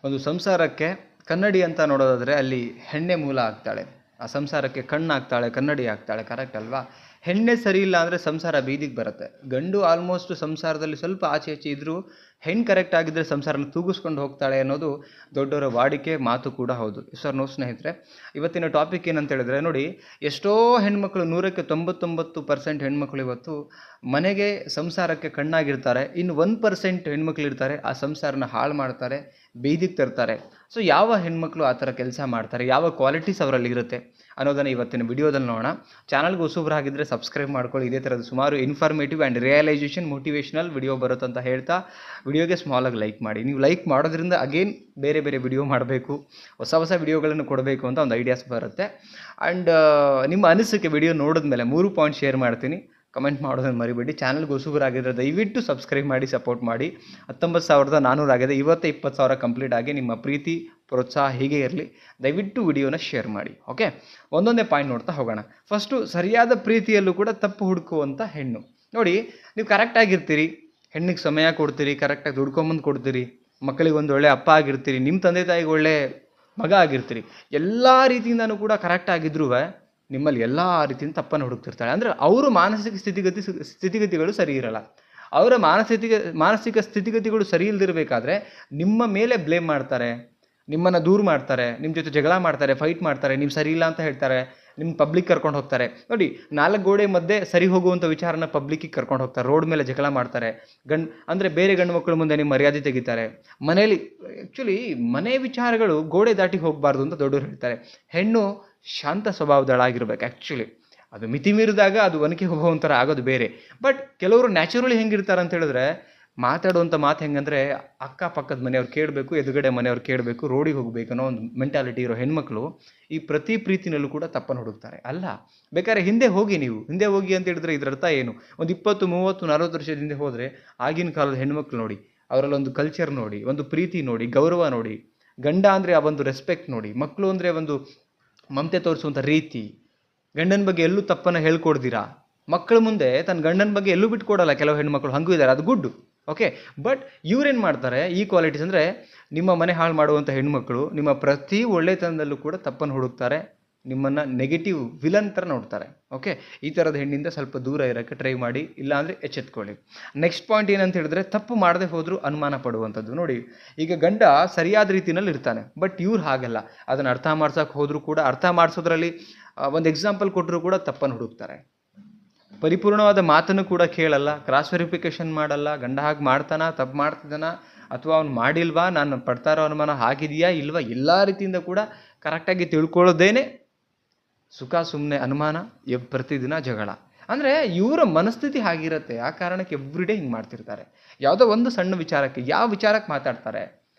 ಒಂದು ಸಂಸಾರಕ್ಕೆ ಕನ್ನಡಿ ಅಂತ ನೋಡೋದಾದರೆ ಅಲ್ಲಿ ಹೆಣ್ಣೆ ಮೂಲ ಆಗ್ತಾಳೆ. ಆ ಸಂಸಾರಕ್ಕೆ ಕಣ್ಣಾಗ್ತಾಳೆ, ಕನ್ನಡಿ ಆಗ್ತಾಳೆ. ಕರೆಕ್ಟ್ ಅಲ್ವಾ? ಹೆಣ್ಣೆ ಸರಿ ಇಲ್ಲ ಅಂದರೆ ಸಂಸಾರ ಬೀದಿಗೆ ಬರುತ್ತೆ. ಗಂಡು ಆಲ್ಮೋಸ್ಟ್ ಸಂಸಾರದಲ್ಲಿ ಸ್ವಲ್ಪ ಆಚೆ ಈಚೆ ಇದ್ದರೂ ಹೆಣ್ಣು ಕರೆಕ್ಟ್ ಆಗಿದ್ದರೆ ಸಂಸಾರನ ತೂಗಿಸ್ಕೊಂಡು ಹೋಗ್ತಾಳೆ ಅನ್ನೋದು ದೊಡ್ಡವರ ವಾಡಿಕೆ, ಮಾತು ಕೂಡ ಹೌದು. ಸರ್ ನೋ ಸ್ನೇಹಿತರೆ, ಇವತ್ತಿನ ಟಾಪಿಕ್ ಏನಂತ ಹೇಳಿದ್ರೆ ನೋಡಿ, ಎಷ್ಟೋ ಹೆಣ್ಮಕ್ಳು 100ಕ್ಕೆ 99% ಹೆಣ್ಮಕ್ಳು ಇವತ್ತು ಮನೆಗೆ ಸಂಸಾರಕ್ಕೆ ಕಣ್ಣಾಗಿರ್ತಾರೆ. ಇನ್ನು 1% ಹೆಣ್ಮಕ್ಳು ಇರ್ತಾರೆ, ಆ ಸಂಸಾರನ ಹಾಳು ಮಾಡ್ತಾರೆ, ಬೀದಿಗೆ ತರ್ತಾರೆ. ಸೊ ಯಾವ ಹೆಣ್ಮಕ್ಳು ಆ ಥರ ಕೆಲಸ ಮಾಡ್ತಾರೆ, ಯಾವ ಕ್ವಾಲಿಟೀಸ್ ಅವರಲ್ಲಿ ಇರುತ್ತೆ ಅನ್ನೋದನ್ನು ಇವತ್ತಿನ ವಿಡಿಯೋದಲ್ಲಿ ನೋಡೋಣ. ಚಾನಲ್ಗೆ ಹೊಸಬ್ರಾಗಿದ್ದರೆ ಸಬ್ಸ್ಕ್ರೈಬ್ ಮಾಡ್ಕೊಳ್ಳಿ. ಇದೇ ಥರದ ಸುಮಾರು informative and realisation motivational video ಬರುತ್ತೆ ಅಂತ ಹೇಳ್ತಾ ವಿಡಿಯೋಗೆ ಸ್ಮಾಲಾಗಿ ಲೈಕ್ ಮಾಡಿ. ನೀವು ಲೈಕ್ ಮಾಡೋದ್ರಿಂದ ಅಗೇನ್ ಬೇರೆ ಬೇರೆ ವಿಡಿಯೋ ಮಾಡಬೇಕು, ಹೊಸ ಹೊಸ ವಿಡಿಯೋಗಳನ್ನು ಕೊಡಬೇಕು ಅಂತ ಒಂದು ಐಡಿಯಾಸ್ ಬರುತ್ತೆ. ಆ್ಯಂಡ್ ನಿಮ್ಮ ಅನಿಸಿಕೆ ವಿಡಿಯೋ ನೋಡಿದ್ಮೇಲೆ 3 ಪಾಯಿಂಟ್ ಶೇರ್ ಮಾಡ್ತೀನಿ, ಕಮೆಂಟ್ ಮಾಡೋದನ್ನು ಮರಿಬೇಡಿ. ಚಾನಲ್ಗೆ ಹೊಸಬರಾಗಿದ್ದರೆ ದಯವಿಟ್ಟು ಸಬ್ಸ್ಕ್ರೈಬ್ ಮಾಡಿ, ಸಪೋರ್ಟ್ ಮಾಡಿ. 19,400 ಆಗಿದೆ, ಇವತ್ತು 20,000 ಕಂಪ್ಲೀಟ್ ಆಗಿ. ನಿಮ್ಮ ಪ್ರೀತಿ ಪ್ರೋತ್ಸಾಹ ಹೀಗೆ ಇರಲಿ. ದಯವಿಟ್ಟು ವಿಡಿಯೋನ ಶೇರ್ ಮಾಡಿ. ಓಕೆ, ಒಂದೊಂದೇ ಪಾಯಿಂಟ್ ನೋಡ್ತಾ ಹೋಗೋಣ. ಫಸ್ಟು, ಸರಿಯಾದ ಪ್ರೀತಿಯಲ್ಲೂ ಕೂಡ ತಪ್ಪು ಹುಡುಕುವಂಥ ಹೆಣ್ಣು. ನೋಡಿ, ನೀವು ಕರೆಕ್ಟಾಗಿರ್ತೀರಿ, ಹೆಣ್ಣಿಗೆ ಸಮಯ ಕೊಡ್ತೀರಿ, ಕರೆಕ್ಟಾಗಿ ದುಡ್ಕೊಂಬಂದು ಕೊಡ್ತೀರಿ, ಮಕ್ಕಳಿಗೆ ಒಂದು ಒಳ್ಳೆ ಅಪ್ಪ ಆಗಿರ್ತೀರಿ, ನಿಮ್ಮ ತಂದೆ ತಾಯಿಗೆ ಒಳ್ಳೆ ಮಗ ಆಗಿರ್ತೀರಿ, ಎಲ್ಲ ರೀತಿಯಿಂದನೂ ಕೂಡ ಕರೆಕ್ಟಾಗಿದ್ರೂ ನಿಮ್ಮಲ್ಲಿ ಎಲ್ಲ ರೀತಿಯಿಂದ ತಪ್ಪನ್ನು ಹುಡುಕ್ತಿರ್ತಾಳೆ. ಅಂದರೆ ಅವರು ಮಾನಸಿಕ ಸ್ಥಿತಿಗತಿಗಳು ಸರಿ ಇರಲ್ಲ. ಅವರ ಮಾನಸಿಕ ಸ್ಥಿತಿಗತಿಗಳು ಸರಿ ಇಲ್ಲದಿರಬೇಕಾದ್ರೆ ನಿಮ್ಮ ಮೇಲೆ ಬ್ಲೇಮ್ ಮಾಡ್ತಾರೆ, ನಿಮ್ಮನ್ನು ದೂರ ಮಾಡ್ತಾರೆ, ನಿಮ್ಮ ಜೊತೆ ಜಗಳ ಮಾಡ್ತಾರೆ, ಫೈಟ್ ಮಾಡ್ತಾರೆ, ನೀವು ಸರಿ ಇಲ್ಲ ಅಂತ ಹೇಳ್ತಾರೆ, ನಿಮ್ಮ ಪಬ್ಲಿಕ್ ಕರ್ಕೊಂಡು ಹೋಗ್ತಾರೆ. ನೋಡಿ, 4 ಗೋಡೆ ಮಧ್ಯೆ ಸರಿ ಹೋಗುವಂಥ ವಿಚಾರನ ಪಬ್ಲಿಕ್ಕಿಗೆ ಕರ್ಕೊಂಡು ಹೋಗ್ತಾರೆ, ರೋಡ್ ಮೇಲೆ ಜಗಳ ಮಾಡ್ತಾರೆ. ಅಂದರೆ ಬೇರೆ ಗಂಡು ಮಕ್ಕಳ ಮುಂದೆ ನಿಮ್ಮ ಮರ್ಯಾದೆ ತೆಗಿತಾರೆ. ಮನೇಲಿ ಆ್ಯಕ್ಚುಲಿ ಮನೆ ವಿಚಾರಗಳು ಗೋಡೆ ದಾಟಿ ಹೋಗಬಾರ್ದು ಅಂತ ದೊಡ್ಡವರು ಹೇಳ್ತಾರೆ. ಹೆಣ್ಣು ಶಾಂತ ಸ್ವಭಾವದಳಾಗಿರ್ಬೇಕು. ಆ್ಯಕ್ಚುಲಿ ಅದು ಮಿತಿ ಮೀರಿದಾಗ ಅದು ಒನಕೆ ಹೋಗುವಂಥರ ಆಗೋದು ಬೇರೆ. ಬಟ್ ಕೆಲವರು ನ್ಯಾಚುರಲಿ ಹೆಂಗಿರ್ತಾರೆ ಅಂತ ಹೇಳಿದ್ರೆ, ಮಾತಾಡುವಂಥ ಮಾತು ಹೆಂಗಂದರೆ ಅಕ್ಕಪಕ್ಕದ ಮನೆಯವ್ರು ಕೇಳಬೇಕು, ಎದುರುಗಡೆ ಮನೆಯವ್ರು ಕೇಳಬೇಕು, ರೋಡಿಗೆ ಹೋಗಬೇಕು ಅನ್ನೋ ಒಂದು ಮೆಂಟಾಲಿಟಿ ಇರೋ ಹೆಣ್ಮಕ್ಳು ಈ ಪ್ರತಿ ಪ್ರೀತಿನಲ್ಲೂ ಕೂಡ ತಪ್ಪನ್ನು ಹುಡುಕ್ತಾರೆ. ಅಲ್ಲ, ಬೇಕಾದ್ರೆ ಹಿಂದೆ ಹೋಗಿ ಅಂತ ಹೇಳಿದ್ರೆ ಇದರ ಅರ್ಥ ಏನು? ಒಂದು 20, 30, 40 ವರ್ಷದ ಹಿಂದೆ ಹೋದರೆ ಆಗಿನ ಕಾಲದ ಹೆಣ್ಮಕ್ಳು ನೋಡಿ, ಅವರಲ್ಲೊಂದು ಕಲ್ಚರ್ ನೋಡಿ, ಒಂದು ಪ್ರೀತಿ ನೋಡಿ, ಗೌರವ ನೋಡಿ, ಗಂಡ ಅಂದರೆ ಆ ಒಂದು ರೆಸ್ಪೆಕ್ಟ್ ನೋಡಿ, ಮಕ್ಕಳು ಅಂದರೆ ಒಂದು ಮಮತೆ ತೋರಿಸುವಂಥ ರೀತಿ, ಗಂಡನ ಬಗ್ಗೆ ಎಲ್ಲೂ ತಪ್ಪನ್ನು ಹೇಳ್ಕೊಡ್ದಿರಾ, ಮಕ್ಕಳ ಮುಂದೆ ತನ್ನ ಗಂಡನ ಬಗ್ಗೆ ಎಲ್ಲೂ ಬಿಟ್ಕೊಡಲ್ಲ. ಕೆಲವು ಹೆಣ್ಮಕ್ಳು ಹಂಗೂ ಇದ್ದಾರೆ, ಅದು ಗುಡ್. ಓಕೆ, ಬಟ್ ಇವ್ರೇನು ಮಾಡ್ತಾರೆ, ಈ ಕ್ವಾಲಿಟೀಸ್ ಅಂದರೆ ನಿಮ್ಮ ಮನೆ ಹಾಳು ಮಾಡುವಂಥ ಹೆಣ್ಮಕ್ಳು ನಿಮ್ಮ ಪ್ರತಿ ಒಳ್ಳೆತನದಲ್ಲೂ ಕೂಡ ತಪ್ಪನ್ನು ಹುಡುಕ್ತಾರೆ, ನಿಮ್ಮನ್ನು ನೆಗೆಟಿವ್ ವಿಲನ್ ಥರ ನೋಡ್ತಾರೆ. ಓಕೆ, ಈ ಥರದ ಹೆಣ್ಣಿಂದ ಸ್ವಲ್ಪ ದೂರ ಇರೋಕ್ಕೆ ಟ್ರೈ ಮಾಡಿ, ಇಲ್ಲಾಂದರೆ ಎಚ್ಚೆತ್ಕೊಳ್ಳಿ. ನೆಕ್ಸ್ಟ್ ಪಾಯಿಂಟ್ ಏನಂತ ಹೇಳಿದ್ರೆ, ತಪ್ಪು ಮಾಡದೆ ಹೋದರೂ ಅನುಮಾನ ಪಡುವಂಥದ್ದು. ನೋಡಿ, ಈಗ ಗಂಡ ಸರಿಯಾದ ರೀತಿಯಲ್ಲಿ ಇರ್ತಾನೆ, ಬಟ್ ಇವ್ರು ಹಾಗಲ್ಲ. ಅದನ್ನು ಅರ್ಥ ಮಾಡ್ಸೋಕೆ ಹೋದರೂ ಕೂಡ, ಅರ್ಥ ಮಾಡಿಸೋದ್ರಲ್ಲಿ ಒಂದು ಎಕ್ಸಾಂಪಲ್ ಕೊಟ್ಟರು ಕೂಡ ತಪ್ಪನ್ನು ಹುಡುಕ್ತಾರೆ. ಪರಿಪೂರ್ಣವಾದ ಮಾತನ್ನು ಕೂಡ ಕೇಳಲ್ಲ, ಕ್ರಾಸ್ ವೆರಿಫಿಕೇಷನ್ ಮಾಡಲ್ಲ. ಗಂಡ ಹಾಗೆ ಮಾಡ್ತಾನ, ತಪ್ಪು ಮಾಡ್ತಿದ್ದಾನ, ಅಥವಾ ಅವ್ನು ಮಾಡಿಲ್ವಾ, ನಾನು ಪಡ್ತಾ ಇರೋ ಅನುಮಾನ ಆಗಿದೆಯಾ ಇಲ್ವಾ, ಎಲ್ಲ ರೀತಿಯಿಂದ ಕೂಡ ಕರೆಕ್ಟಾಗಿ ತಿಳ್ಕೊಳ್ಳೋದೇನೆ ಸುಖ, ಸುಮ್ಮನೆ ಅನುಮಾನ, ಪ್ರತಿದಿನ ಜಗಳ. ಅಂದರೆ ಇವರ ಮನಸ್ಥಿತಿ ಆಗಿರುತ್ತೆ. ಆ ಕಾರಣಕ್ಕೆ ಎವ್ರಿಡೇ ಹಿಂಗೆ ಮಾಡ್ತಿರ್ತಾರೆ. ಯಾವುದೋ ಒಂದು ಸಣ್ಣ ವಿಚಾರಕ್ಕೆ, ಯಾವ ವಿಚಾರಕ್ಕೆ ಮಾತಾಡ್ತಾರೆ,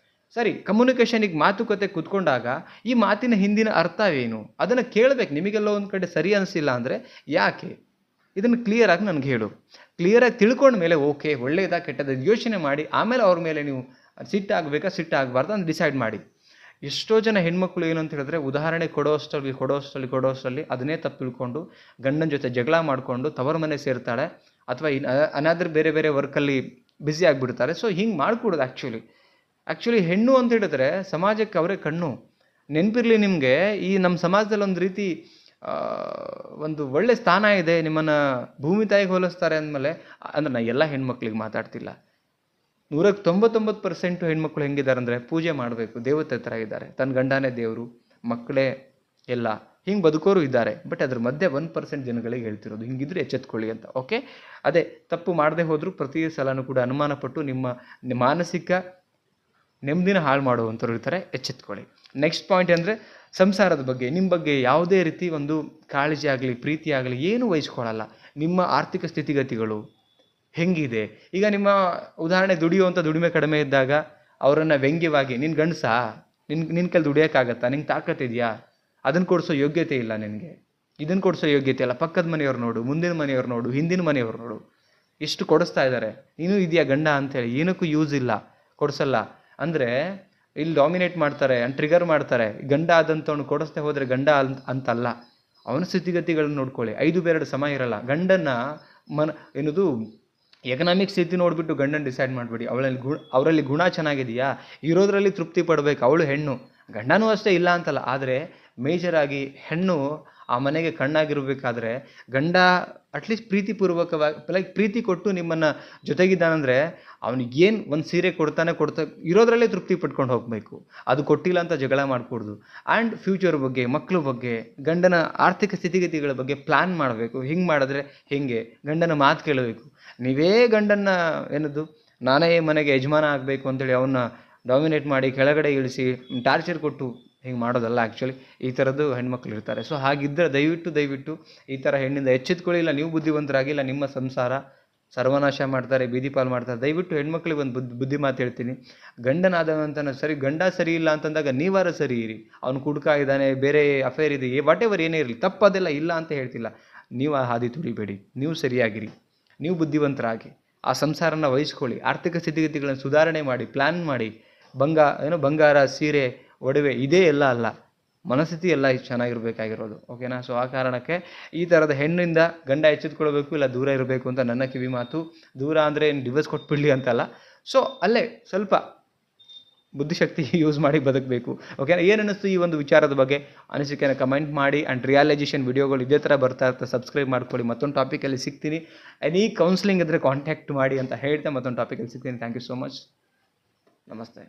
ಸರಿ, ಕಮ್ಯುನಿಕೇಷನಿಗೆ ಮಾತುಕತೆ ಕೂತ್ಕೊಂಡಾಗ ಈ ಮಾತಿನ ಹಿಂದಿನ ಅರ್ಥವೇನು ಅದನ್ನು ಕೇಳಬೇಕು. ನಿಮಗೆಲ್ಲ ಒಂದು ಕಡೆ ಸರಿ ಅನಿಸಿಲ್ಲ ಅಂದರೆ ಯಾಕೆ, ಇದನ್ನು ಕ್ಲಿಯರಾಗಿ ನನಗೆ ಹೇಳು. ಕ್ಲಿಯರಾಗಿ ತಿಳ್ಕೊಂಡ ಮೇಲೆ ಓಕೆ, ಒಳ್ಳೆಯದಾ ಕೆಟ್ಟದ ಯೋಚನೆ ಮಾಡಿ ಆಮೇಲೆ ಅವ್ರ ಮೇಲೆ ನೀವು ಸಿಟ್ಟಾಗಬೇಕಾ ಸಿಟ್ಟಾಗಬಾರ್ದು ಅಂತ ಡಿಸೈಡ್ ಮಾಡಿ. ಎಷ್ಟೋ ಜನ ಹೆಣ್ಮಕ್ಳು ಏನು ಅಂತ ಹೇಳಿದ್ರೆ, ಉದಾಹರಣೆ ಕೊಡೋಷ್ಟರಲ್ಲಿ ಅದನ್ನೇ ತಪ್ಪು ತಿಳ್ಕೊಂಡು ಗಂಡನ ಜೊತೆ ಜಗಳ ಮಾಡಿಕೊಂಡು ತವರ ಮನೆ ಸೇರ್ತಾಳೆ, ಅಥವಾ ಅನಾದರೂ ಬೇರೆ ಬೇರೆ ವರ್ಕಲ್ಲಿ ಬ್ಯುಸಿ ಆಗಿಬಿಡ್ತಾರೆ. ಸೊ ಹಿಂಗೆ ಮಾಡಿಕೊಡೋದು ಆ್ಯಕ್ಚುಲಿ ಹೆಣ್ಣು ಅಂತ ಹೇಳಿದ್ರೆ ಸಮಾಜಕ್ಕೆ ಅವರೇ ಕಣ್ಣು. ನೆನಪಿರಲಿ ನಿಮಗೆ, ಈ ನಮ್ಮ ಸಮಾಜದಲ್ಲಿ ಒಂದು ರೀತಿ ಒಂದು ಒಳ್ಳೆ ಸ್ಥಾನ ಇದೆ, ನಿಮ್ಮನ್ನು ಭೂಮಿ ತಾಯಿಗೆ ಹೋಲಿಸ್ತಾರೆ ಅಂದಮೇಲೆ. ಅಂದರೆ ನಾನು ಎಲ್ಲ ಹೆಣ್ಮಕ್ಳಿಗೆ ಮಾತಾಡ್ತಿಲ್ಲ, 100ಕ್ಕೆ 99% ಹೆಣ್ಮಕ್ಳು ಹೆಂಗಿದ್ದಾರೆ ಅಂದರೆ ಪೂಜೆ ಮಾಡಬೇಕು, ದೇವತೆ ಥರ ಇದ್ದಾರೆ, ತನ್ನ ಗಂಡನೇ ದೇವರು, ಮಕ್ಕಳೇ ಎಲ್ಲ, ಹಿಂಗೆ ಬದುಕೋರು ಇದ್ದಾರೆ. ಬಟ್ ಅದ್ರ ಮಧ್ಯೆ 1% ಜನಗಳಿಗೆ ಹೇಳ್ತಿರೋದು ಹಿಂಗಿದ್ರೆ ಎಚ್ಚೆತ್ಕೊಳ್ಳಿ ಅಂತ. ಓಕೆ, ಅದೇ ತಪ್ಪು ಮಾಡದೆ ಹೋದರೂ ಪ್ರತಿ ಸಲನೂ ಕೂಡ ಅನುಮಾನ ಪಟ್ಟು ನಿಮ್ಮ ಮಾನಸಿಕ ನೆಮ್ಮದಿನ ಹಾಳು ಮಾಡುವಂಥವ್ರು ಇರ್ತಾರೆ, ಎಚ್ಚೆತ್ಕೊಳ್ಳಿ. ನೆಕ್ಸ್ಟ್ ಪಾಯಿಂಟ್ ಅಂದರೆ ಸಂಸಾರದ ಬಗ್ಗೆ, ನಿಮ್ಮ ಬಗ್ಗೆ ಯಾವುದೇ ರೀತಿ ಒಂದು ಕಾಳಜಿ ಆಗಲಿ, ಪ್ರೀತಿ ಆಗಲಿ ಏನೂ ವಹಿಸ್ಕೊಳ್ಳಲ್ಲ. ನಿಮ್ಮ ಆರ್ಥಿಕ ಸ್ಥಿತಿಗತಿಗಳು ಹೆಂಗಿದೆ, ಈಗ ನಿಮ್ಮ ಉದಾಹರಣೆ ದುಡಿಯುವಂಥ ದುಡಿಮೆ ಕಡಿಮೆ ಇದ್ದಾಗ ಅವರನ್ನು ವ್ಯಂಗ್ಯವಾಗಿ, ನಿನ್ನ ಗಂಡಸಾ, ನಿನ್ನ ಕೈಲಿ ದುಡಿಯೋಕ್ಕಾಗತ್ತಾ, ನಿಂಗೆ ತಾಕತ್ತಿದೆಯಾ, ಅದನ್ನು ಕೊಡಿಸೋ ಯೋಗ್ಯತೆ ಇಲ್ಲ ನಿನಗೆ, ಇದನ್ನು ಕೊಡಿಸೋ ಯೋಗ್ಯತೆ ಇಲ್ಲ, ಪಕ್ಕದ ಮನೆಯವ್ರು ನೋಡು, ಮುಂದಿನ ಮನೆಯವ್ರು ನೋಡು, ಹಿಂದಿನ ಮನೆಯವ್ರು ನೋಡು, ಎಷ್ಟು ಕೊಡಿಸ್ತಾ ಇದ್ದಾರೆ, ನೀನು ಇದೆಯಾ ಗಂಡ ಅಂತೇಳಿ, ಏನಕ್ಕೂ ಯೂಸ್ ಇಲ್ಲ, ಕೊಡಿಸಲ್ಲ ಅಂದರೆ ಇಲ್ಲಿ ಡಾಮಿನೇಟ್ ಮಾಡ್ತಾರೆ, ಟ್ರಿಗರ್ ಮಾಡ್ತಾರೆ. ಗಂಡ ಆದಂಥವ್ನು ಕೊಡಿಸ್ದೆ ಹೋದರೆ ಗಂಡ ಅಂತಲ್ಲ, ಅವನ ಸ್ಥಿತಿಗತಿಗಳನ್ನ ನೋಡ್ಕೊಳ್ಳಿ. 5 ಬೇರೆರಡು ಸಮ ಇರಲ್ಲ. ಗಂಡನ್ನು ಏನದು ಎಕನಾಮಿಕ್ ಸ್ಥಿತಿ ನೋಡಿಬಿಟ್ಟು ಗಂಡನ ಡಿಸೈಡ್ ಮಾಡಬೇಡಿ. ಅವರಲ್ಲಿ ಗುಣ ಚೆನ್ನಾಗಿದೆಯಾ, ಇರೋದ್ರಲ್ಲಿ ತೃಪ್ತಿ ಪಡಬೇಕು. ಅವಳು ಹೆಣ್ಣು, ಗಂಡನೂ ಅಷ್ಟೇ ಇಲ್ಲ ಅಂತಲ್ಲ, ಆದರೆ ಮೇಜರಾಗಿ ಹೆಣ್ಣು ಆ ಮನೆಗೆ ಕಣ್ಣಾಗಿರ್ಬೇಕಾದ್ರೆ ಗಂಡ ಅಟ್ಲೀಸ್ಟ್ ಪ್ರೀತಿಪೂರ್ವಕವಾಗಿ ಲೈಕ್ ಪ್ರೀತಿ ಕೊಟ್ಟು ನಿಮ್ಮನ್ನು ಜೊತೆಗಿದ್ದಾನಂದರೆ ಅವನಿಗೇನು ಒಂದು ಸೀರೆ ಕೊಡ್ತಾ ಇರೋದ್ರಲ್ಲೇ ತೃಪ್ತಿ ಪಡ್ಕೊಂಡು ಹೋಗಬೇಕು. ಅದು ಕೊಟ್ಟಿಲ್ಲ ಅಂತ ಜಗಳ ಮಾಡಿಕೊಡ್ದು. ಆ್ಯಂಡ್ ಫ್ಯೂಚರ್ ಬಗ್ಗೆ, ಮಕ್ಕಳ ಬಗ್ಗೆ, ಗಂಡನ ಆರ್ಥಿಕ ಸ್ಥಿತಿಗತಿಗಳ ಬಗ್ಗೆ ಪ್ಲ್ಯಾನ್ ಮಾಡಬೇಕು. ಹಿಂಗೆ ಮಾಡಿದ್ರೆ ಹೇಗೆ, ಗಂಡನ ಮಾತು ಕೇಳಬೇಕು. ನೀವೇ ಗಂಡನ್ನ ಏನದು ನಾನೇ ಮನೆಗೆ ಯಜಮಾನ ಆಗಬೇಕು ಅಂತೇಳಿ ಅವನ್ನ ಡಾಮಿನೇಟ್ ಮಾಡಿ ಕೆಳಗಡೆ ಇಳಿಸಿ ಟಾರ್ಚರ್ ಕೊಟ್ಟು ಹಿಂಗೆ ಮಾಡೋದಲ್ಲ. ಆ್ಯಕ್ಚುಲಿ ಈ ಥರದ್ದು ಹೆಣ್ಮಕ್ಳು ಇರ್ತಾರೆ. ಸೊ ಹಾಗಿದ್ದರೆ ದಯವಿಟ್ಟು ಈ ಥರ ಹೆಣ್ಣಿಂದ ಎಚ್ಚೆತ್ಕೊಳ್ಳಿಲ್ಲ. ನೀವು ಬುದ್ಧಿವಂತರಾಗಿಲ್ಲ, ನಿಮ್ಮ ಸಂಸಾರ ಸರ್ವನಾಶ ಮಾಡ್ತಾರೆ, ಬೀದಿ ಪಾಲು ಮಾಡ್ತಾರೆ. ದಯವಿಟ್ಟು ಹೆಣ್ಮಕ್ಳಿಗೆ ಒಂದು ಬುದ್ಧಿ ಮಾತು ಹೇಳ್ತೀನಿ. ಗಂಡನಾದವಂತನ ಗಂಡ ಸರಿ ಇಲ್ಲ ಅಂತಂದಾಗ ನೀವಾರ ಸರಿ ಇರಿ. ಅವ್ನು ಕುಡ್ಕ ಇದ್ದಾನೆ, ಬೇರೆ ಅಫೇರ್ ಇದೆ, ವಾಟ್ ಎವರ್ ಏನೇ ಇರಲಿ, ತಪ್ಪದೆಲ್ಲ ಇಲ್ಲ ಅಂತ ಹೇಳ್ತಿಲ್ಲ. ನೀವು ಆ ಹಾದಿ ತುಳಿಬೇಡಿ, ನೀವು ಸರಿಯಾಗಿರಿ, ನೀವು ಬುದ್ಧಿವಂತರಾಗಿ ಆ ಸಂಸಾರನ ವಹಿಸ್ಕೊಳ್ಳಿ. ಆರ್ಥಿಕ ಸ್ಥಿತಿಗತಿಗಳನ್ನು ಸುಧಾರಣೆ ಮಾಡಿ, ಪ್ಲ್ಯಾನ್ ಮಾಡಿ. ಬಂಗಾರ, ಸೀರೆ, ಒಡವೆ ಇದೇ ಎಲ್ಲ ಅಲ್ಲ, ಮನಸ್ಥಿತಿ ಎಲ್ಲ ಚೆನ್ನಾಗಿರ್ಬೇಕಾಗಿರೋದು. ಓಕೆನಾ? ಸೊ ಆ ಕಾರಣಕ್ಕೆ ಈ ಥರದ ಹೆಣ್ಣಿಂದ ಗಂಡ ಎಚ್ಚೆತ್ಕೊಳ್ಬೇಕು, ಇಲ್ಲ ದೂರ ಇರಬೇಕು ಅಂತ ನನ್ನ ಕಿವಿ ಮಾತು. ದೂರ ಅಂದರೆ ಏನು ಡಿವೋರ್ಸ್ ಕೊಟ್ಬಿಡಲಿ ಅಂತಲ್ಲ. ಸೊ ಅಲ್ಲೇ ಸ್ವಲ್ಪ ಬುದ್ಧಿಶಕ್ತಿ ಯೂಸ್ ಮಾಡಿ ಬದುಕಬೇಕು. ಓಕೆನಾ? ಏನು ಅನ್ನಿಸ್ತು ಈ ಒಂದು ವಿಚಾರದ ಬಗ್ಗೆ? ಅನಿಸಿಕೆನ ಕಮೆಂಟ್ ಮಾಡಿ. ಆ್ಯಂಡ್ ರಿಯಲೈಸೇಷನ್ ವಿಡಿಯೋಗಳು ಇದೇ ಥರ ಬರ್ತಾ ಇರ್ತಾ ಸಬ್ಸ್ಕ್ರೈಬ್ ಮಾಡ್ಕೊಳ್ಳಿ. ಮತ್ತೊಂದು ಟಾಪಿಕಲ್ಲಿ ಸಿಗ್ತೀನಿ. ಎನಿ ಕೌನ್ಸಿಲಿಂಗ್ ಇದ್ದರೆ ಕಾಂಟ್ಯಾಕ್ಟ್ ಮಾಡಿ ಅಂತ ಹೇಳ್ತಾ ಮತ್ತೊಂದು ಟಾಪಿಕಲ್ಲಿ ಸಿಗ್ತೀನಿ. Thank you so much. ನಮಸ್ತೆ.